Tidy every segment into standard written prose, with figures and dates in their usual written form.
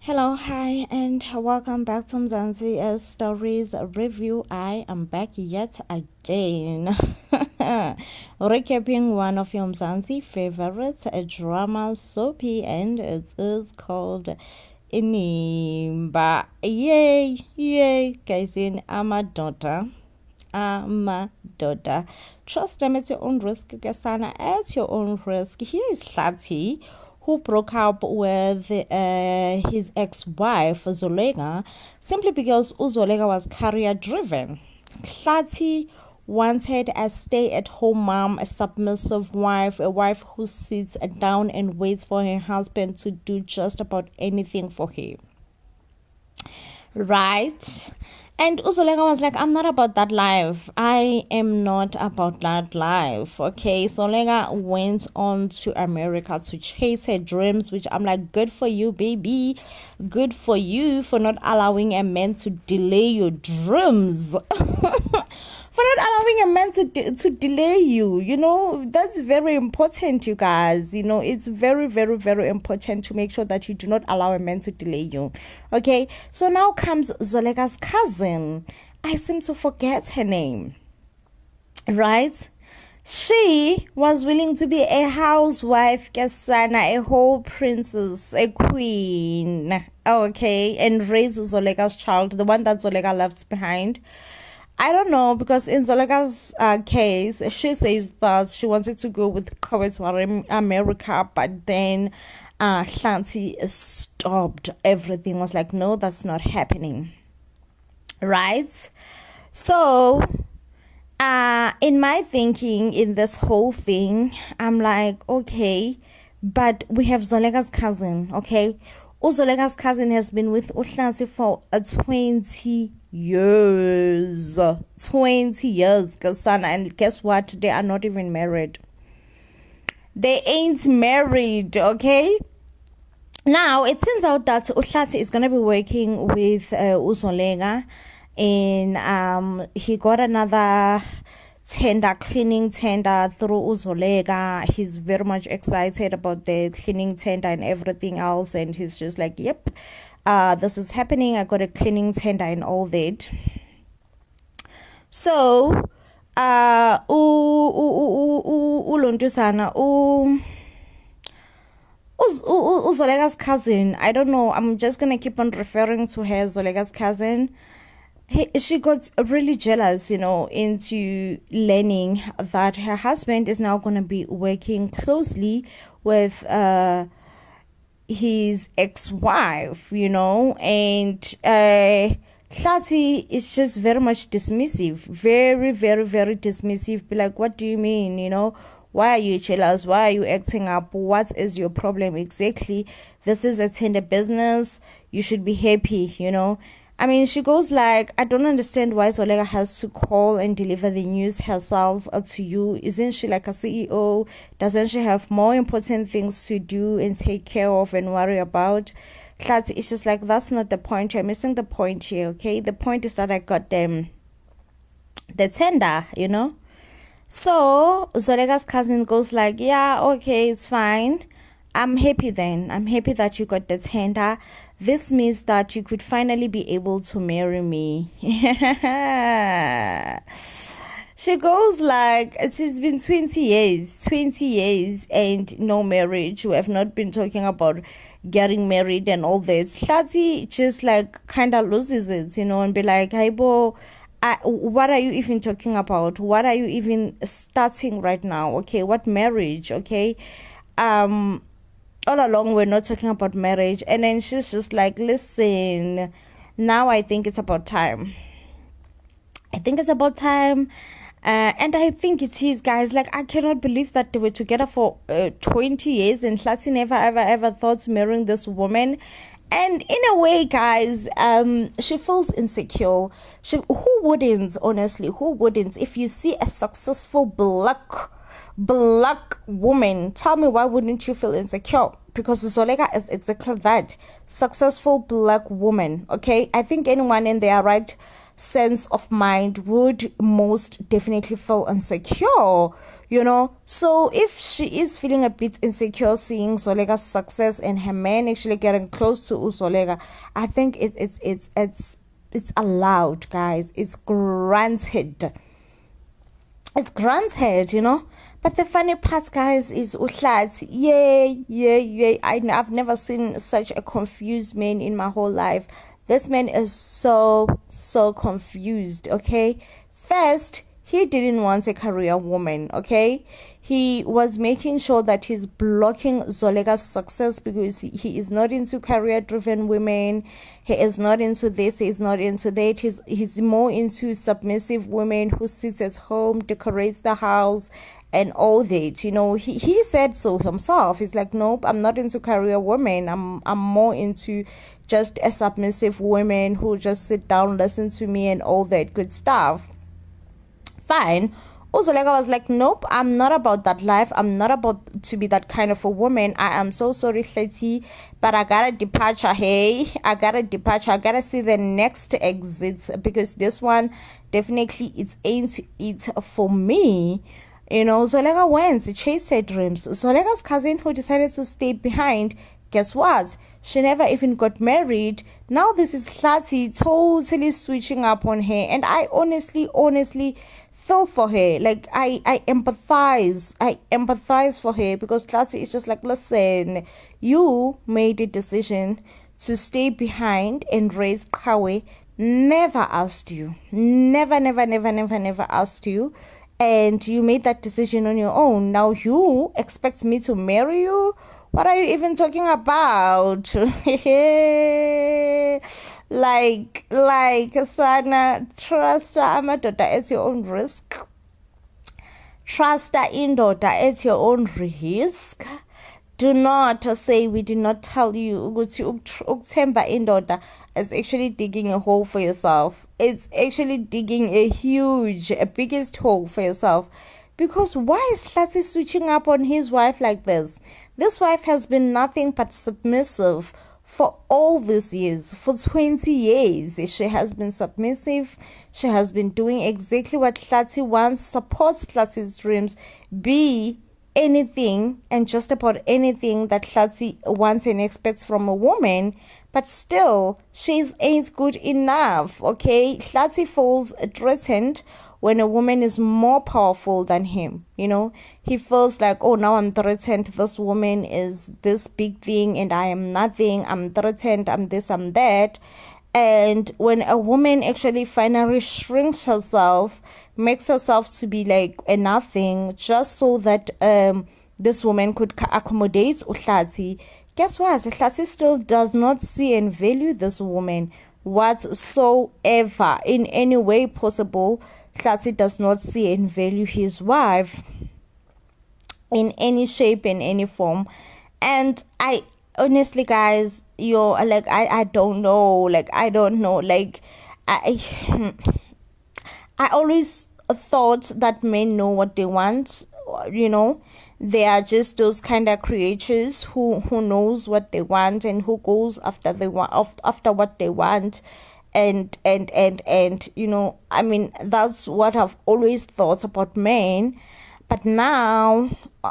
Hello, hi, and welcome back to Mzansi Stories Review. I am back yet again, recapping one of your Mzansi favorites, a drama soapy, and it is called Inimba. Yay, yay, guys, in Amadoda. Amadoda. Trust them at your own risk, Gasana, at your own risk. Here is Clatty, who broke up with his ex-wife Zolega simply because Uzolega was career driven. Clatty wanted a stay-at-home mom, a submissive wife, a wife who sits down and waits for her husband to do just about anything for her. Right? And Uzolega was like, I'm not about that life. I am not about that life. Okay. So Lega went on to America to chase her dreams, which I'm like, good for you, baby. Good for you for not allowing a man to delay your dreams. For not allowing a man to delay you. You know, that's very important, you guys. You know, it's very, very, very important to make sure that you do not allow a man to delay you. Okay, so now comes Zolega's cousin. I seem to forget her name. Right? She was willing to be a housewife, Kasana, a whole princess, a queen. Okay, and raise Zolega's child, the one that Zolega left behind. I don't know, because in Zolega's case, she says that she wanted to go with Kawet to America, but then Clatty stopped everything. Was like, no, that's not happening. Right? So, in my thinking, in this whole thing, I'm like, okay, but we have Zolega's cousin, okay? Zolega's cousin has been with Clatty for 20 years. 20 years, Kasana. And guess what? They are not even married. They ain't married, okay? Now, it turns out that Clatty is going to be working with Uzolega. And he got another cleaning tender through Uzolega. He's very much excited about the cleaning tender and everything else. And he's just like, yep, this is happening. I got a cleaning tender and all that. So, Zolega's cousin, I don't know, I'm just gonna keep on referring to her, Zolega's cousin. She got really jealous, you know, into learning that her husband is now going to be working closely with his ex-wife, you know, and Clatty is just very much dismissive, very, very, very dismissive. Be like, what do you mean, you know? Why are you jealous? Why are you acting up? What is your problem exactly? This is a tender business. You should be happy, you know? I mean, she goes like, I don't understand why Zolega has to call and deliver the news herself to you. Isn't she like a CEO? Doesn't she have more important things to do and take care of and worry about? Clatty, it's just like, that's not the point. You're missing the point here, okay? The point is that I got them the tender, you know? So Zolega's cousin goes like, yeah, okay, it's fine. I'm happy then. I'm happy that you got the tender. This means that you could finally be able to marry me. She goes like, it has been 20 years and no marriage. We have not been talking about getting married and all this. Clatty just like kind of loses it, you know, and be like, hey, bo, what are you even talking about? What are you even starting right now? Okay, what marriage? Okay, all along we're not talking about marriage. And then she's just like, listen, now I think it's about time. I think it's about time. And I think it is, guys. Like, I cannot believe that they were together for 20 years and Clatty never ever thought marrying this woman. And in a way, guys, she feels insecure. Who wouldn't, honestly, who wouldn't? If you see a successful black woman, tell me, why wouldn't you feel insecure? Because Zolega is exactly that, successful black woman. Okay, I think anyone in their right sense of mind would most definitely feel insecure, so if she is feeling a bit insecure seeing Zolega's success and her man actually getting close to Zolega, I think it's allowed, guys. It's granted. It's granted. But the funny part, guys, is Clatty. Yeah. I've never seen such a confused man in my whole life. This man is so confused, okay? First, he didn't want a career woman, okay? He was making sure that he's blocking Zolega's success because he is not into career-driven women. He is not into this. He's not into that. He's more into submissive women who sits at home, decorates the house, and all that. He said so himself. He's like, nope, I'm not into career women. I'm more into just a submissive woman who just sit down, listen to me, and all that good stuff. Fine. Zolega was like, nope, I'm not about that life. I'm not about to be that kind of a woman. I am so sorry, Clatty, but I got a departure. Hey, I got a departure. I gotta see the next exit because this one definitely ain't it for me. Zolega went to chase her dreams. Zolega's cousin who decided to stay behind, guess what? She never even got married. Now this is Clatty totally switching up on her. And I honestly feel for her. Like, I empathize. I empathize for her because Clatty is just like, listen, you made a decision to stay behind and raise Kawe. Never asked you. Never asked you. And you made that decision on your own. Now you expect me to marry you? What are you even talking about? like, Sana, trust amadoda at your own risk. Trust indoda at your own risk. Do not say we did not tell you. Ukthemba indoda is actually digging a hole for yourself. It's actually digging a biggest hole for yourself. Because why is Clatty switching up on his wife like this? This wife has been nothing but submissive for all these years. For 20 years, she has been submissive. She has been doing exactly what Clatty wants, supports Clatty's dreams, be anything and just about anything that Clatty wants and expects from a woman. But still, she ain't good enough, okay? Clatty feels threatened when a woman is more powerful than him. He feels like, oh, now I'm threatened. This woman is this big thing and I am nothing. I'm threatened. I'm this, I'm that. And when a woman actually finally shrinks herself, makes herself to be like a nothing, just so that this woman could accommodate Clatty, guess what? Clatty still does not see and value this woman whatsoever in any way possible. Clatty does not see and value his wife in any shape, in any form. And I honestly, guys, I don't know. Like, I don't know. Like, I always thought that men know what they want. They are just those kind of creatures who knows what they want and who goes after what they want. And I mean, that's what I've always thought about men. But now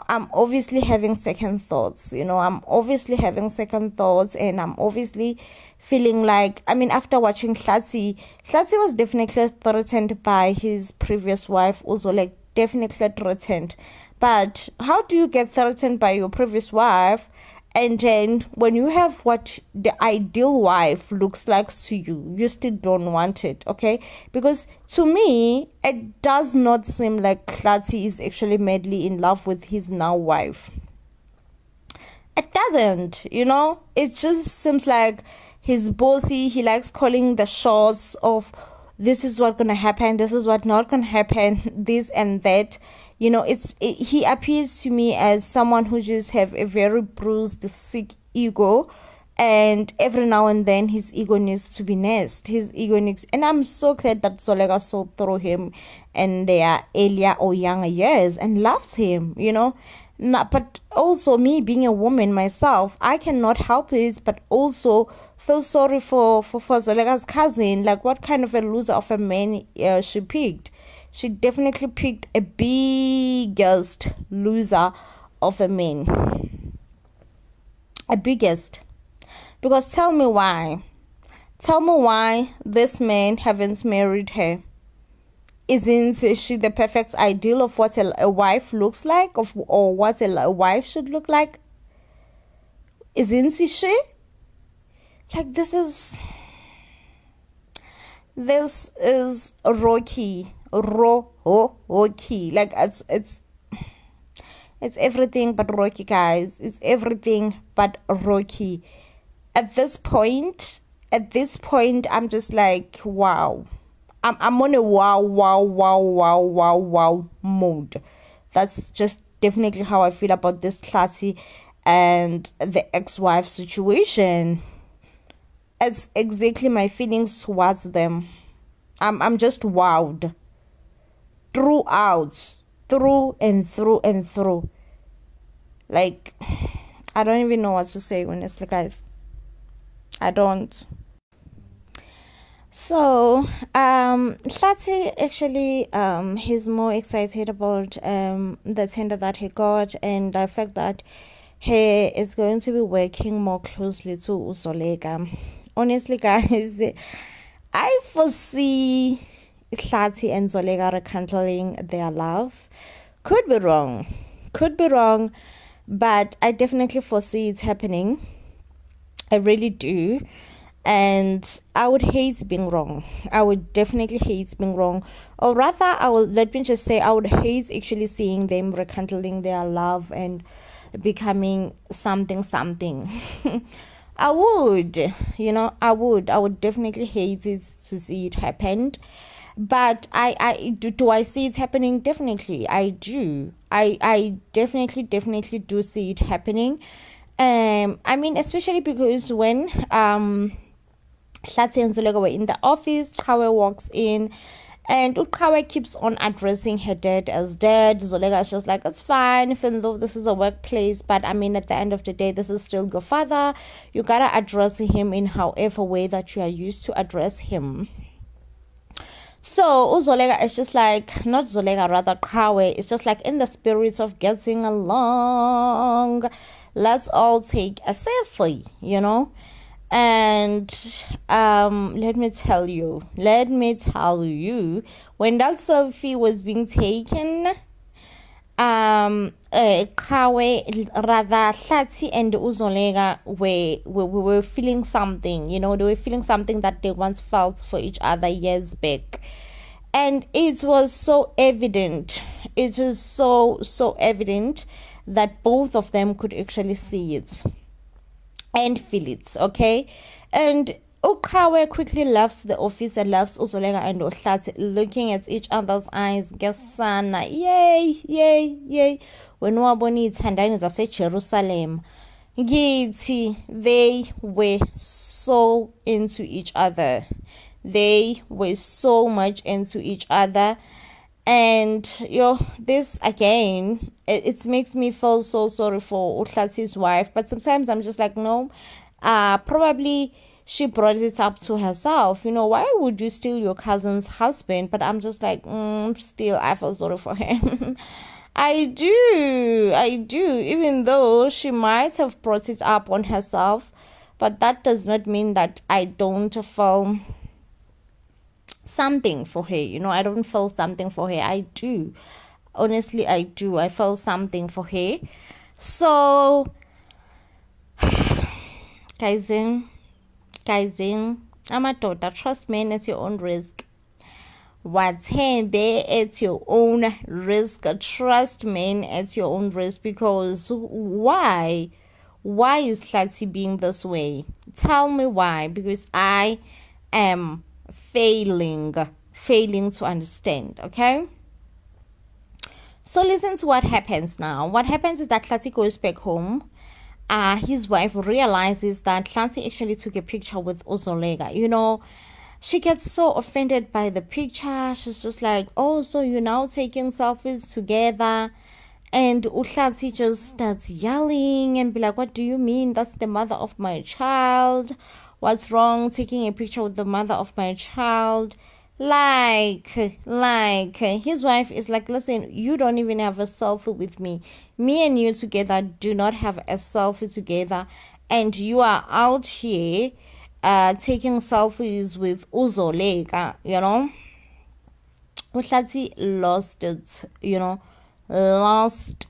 I'm obviously having second thoughts. I'm obviously having second thoughts, and I'm obviously feeling like, I mean, after watching Clatty was definitely threatened by his previous wife, also, like, definitely threatened. But how do you get threatened by your previous wife? And then when you have what the ideal wife looks like to you, you still don't want it, okay? Because to me, it does not seem like Clatty is actually madly in love with his now wife. It doesn't, It just seems like he's bossy. He likes calling the shots of this is what's going to happen, this is what not going to happen, this and that. He appears to me as someone who just have a very bruised, sick ego, and every now and then his ego needs to be nursed. And I'm so glad that Zolega saw through him in their earlier or younger years and loves him, But also me being a woman myself, I cannot help it but also feel sorry for Zolega's cousin. Like, what kind of a loser of a man she picked? She definitely picked a biggest loser of a man. A biggest. Because tell me why. Tell me why this man haven't married her. Isn't she the perfect ideal of what a wife looks like, or what a wife should look like? Isn't she? Like, this is rocky, rocky. Like, it's everything but rocky, guys. It's everything but rocky. At this point, I'm just like, wow. I'm on a wow mode. That's just definitely how I feel about this Clatty and the ex-wife situation. It's exactly my feelings towards them. I'm just wowed. Through and through. Like, I don't even know what to say, honestly, guys. I don't. So, Clatty actually, he's more excited about the tender that he got, and the fact that he is going to be working more closely to Zolega. Honestly, guys, I foresee Clatty and Zolega rekindling their love. Could be wrong, but I definitely foresee it happening. I really do. And I would hate being wrong. I would definitely hate being wrong. Or rather, let me just say, I would hate actually seeing them rekindling their love and becoming something. I would, I would definitely hate it to see it happen. But do I see it happening? Definitely, I do. I definitely do see it happening. I mean, especially because when Clatty and Zolega were in the office, Kawe walks in, and Kawe keeps on addressing her dad as dad. Zolega is just like, it's fine, even though this is a workplace, but I mean, at the end of the day, this is still your father. You gotta address him in however way that you are used to address him. So Zolega is just like, not Zolega, rather Kawe, it's just like, in the spirit of getting along, let's all take a selfie, And let me tell you, when that selfie was being taken, Kawe, rather Clatty and Zolega were feeling something, they were feeling something that they once felt for each other years back. And it was so evident. It was so evident that both of them could actually see it and feel it, okay? And Kawe quickly left the office and left Zolega and Clatty looking at each other's eyes. Gesana, yay. When waboni ithandani zase Jerusalem. Githi, they were so into each other. They were so much into each other. And this again, it makes me feel so sorry for Clatty's wife, but sometimes I'm just like, no, probably she brought it up to herself. Why would you steal your cousin's husband? But I'm just like, still I feel sorry for her. I do, even though she might have brought it up on herself, but that does not mean that I don't feel something for her. I don't feel something for her. I do, honestly, I do. I feel something for her. So guys, amadoda, trust men at your own risk. Wathembe at your own risk. Trust men at your own risk. Because why is Clatty being this way? Tell me why. Because I am failing to understand. Okay, so listen to what happens now. What happens is that Clatty goes back home. His wife realizes that Clatty actually took a picture with Zolega. She gets so offended by the picture. She's just like, oh, so you're now taking selfies together. And Uhlati just starts yelling and be like, what do you mean? That's the mother of my child. What's wrong taking a picture with the mother of my child? Like his wife is like, listen, you don't even have a selfie with me. Me and you together do not have a selfie together. And you are out here taking selfies with Uzoleka, you know. Uhlati lost it, you know, lost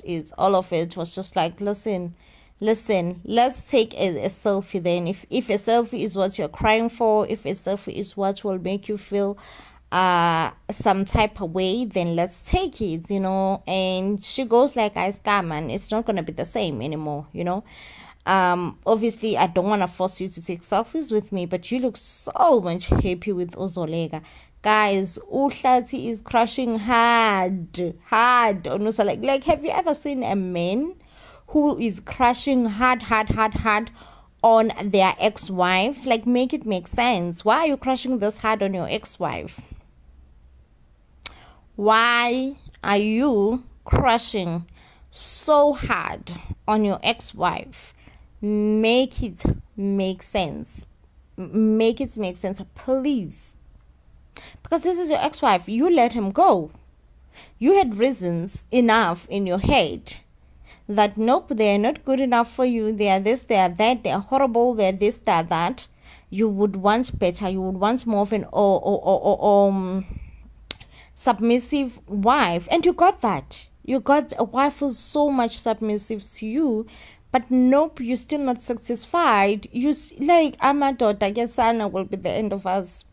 it. All of it was just like, listen, let's take a selfie then. If a selfie is what you're crying for, if a selfie is what will make you feel some type of way, then let's take it, you know. And she goes like, I scam, and it's not gonna be the same anymore, you know. Obviously I don't want to force you to take selfies with me, but you look so much happy with Uzolega. Guys, Uhlati is crushing hard on Usa. Like, have you ever seen a man who is crushing hard on their ex-wife? Like, make it make sense. Why are you crushing this hard on your ex-wife? Why are you crushing so hard on your ex-wife? Make it make sense. Make it make sense, please. Because this is your ex-wife. You let him go. You had reasons enough in your head that nope, they are not good enough for you. They are this, they are that, they are horrible, they are this, they are that. You would want better. You would want more of an submissive wife. And you got that. You got a wife who's so much submissive to you. But nope, you're still not satisfied. You like, Amadota, Yesana will be the end of us.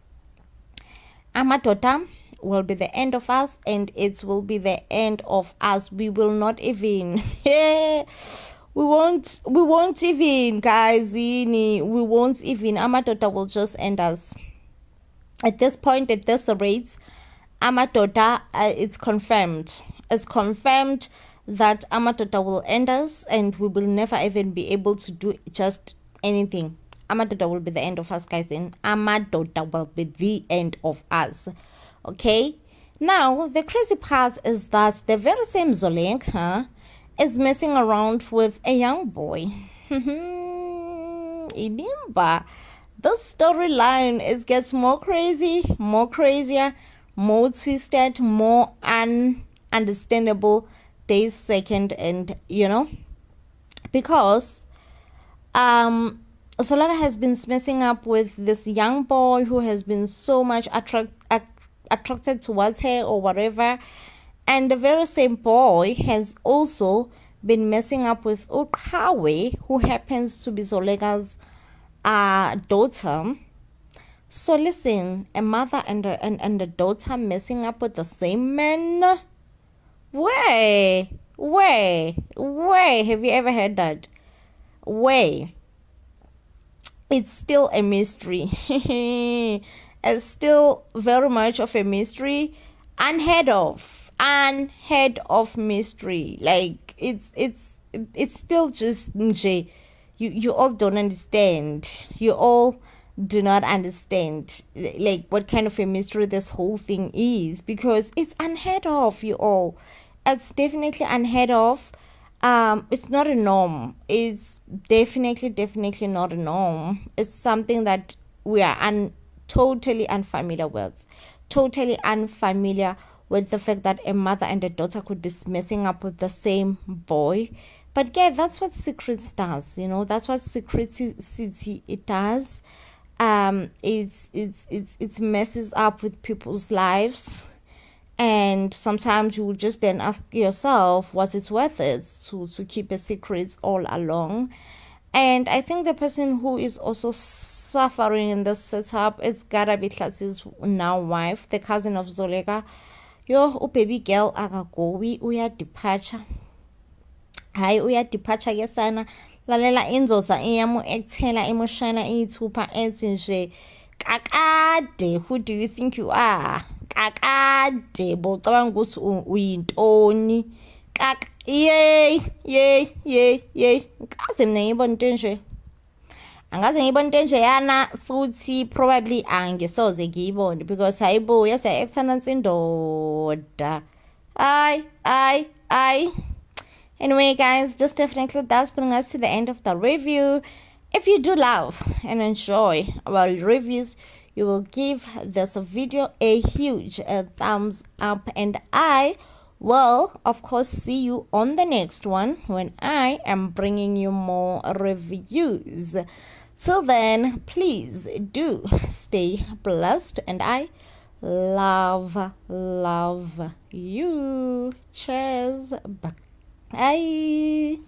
Amadota will be the end of us, and it will be the end of us. We will not even we won't even, guys. We won't even. Amadota will just end us. At this point, at this rate, Amadota, it's confirmed. It's confirmed that Amadota will end us, and we will never even be able to do just anything. Amadota will be the end of us, guys, and Amadota will be the end of us. Okay? Now, the crazy part is that the very same Zolenka is messing around with a young boy. Inimba. This storyline gets more crazy, more crazier, more twisted, more ununderstandable day second, and you know, because Solaka has been messing up with this young boy who has been so much attracted towards her or whatever, and the very same boy has also been messing up with Uqhawe, who happens to be Zoleka's daughter. So listen, a mother and a daughter messing up with the same man. Where have you ever heard that? Where? It's still a mystery. It's still very much of a mystery. Unheard of mystery. Like, it's still just you all don't understand. You all do not understand like what kind of a mystery this whole thing is, because it's unheard of, you all. It's definitely unheard of. It's not a norm. It's definitely not a norm. It's something that we are totally unfamiliar with. Totally unfamiliar with the fact that a mother and a daughter could be messing up with the same boy. But yeah, that's what secrets does, you know. That's what secrecy it does. It messes up with people's lives. And sometimes you will just then ask yourself, was it worth it to keep a secret all along? And I think the person who is also suffering in this setup, it's gotta be Clatty's now wife, the cousin of Zoleka. Yo, baby girl, akagowi, uya departure. Hayi, uya departure ke sana. Lalela inzoza iyamu ekthela emoshana iyithupha ethi nje kakade, who do you think you are? Kakade bocabanga ukuthi uyintoni? Yey ngaze mina ngibona into nje, angaze ngibona into nje yana, futhi probably angisoze ngiyibone, because hayibo yasa excellence indoda I. Anyway, guys, this definitely does bring us to the end of the review. If you do love and enjoy our reviews, you will give this video a huge thumbs up, and I will, of course, see you on the next one when I am bringing you more reviews. Till then, please do stay blessed, and I love you. Cheers. Bye.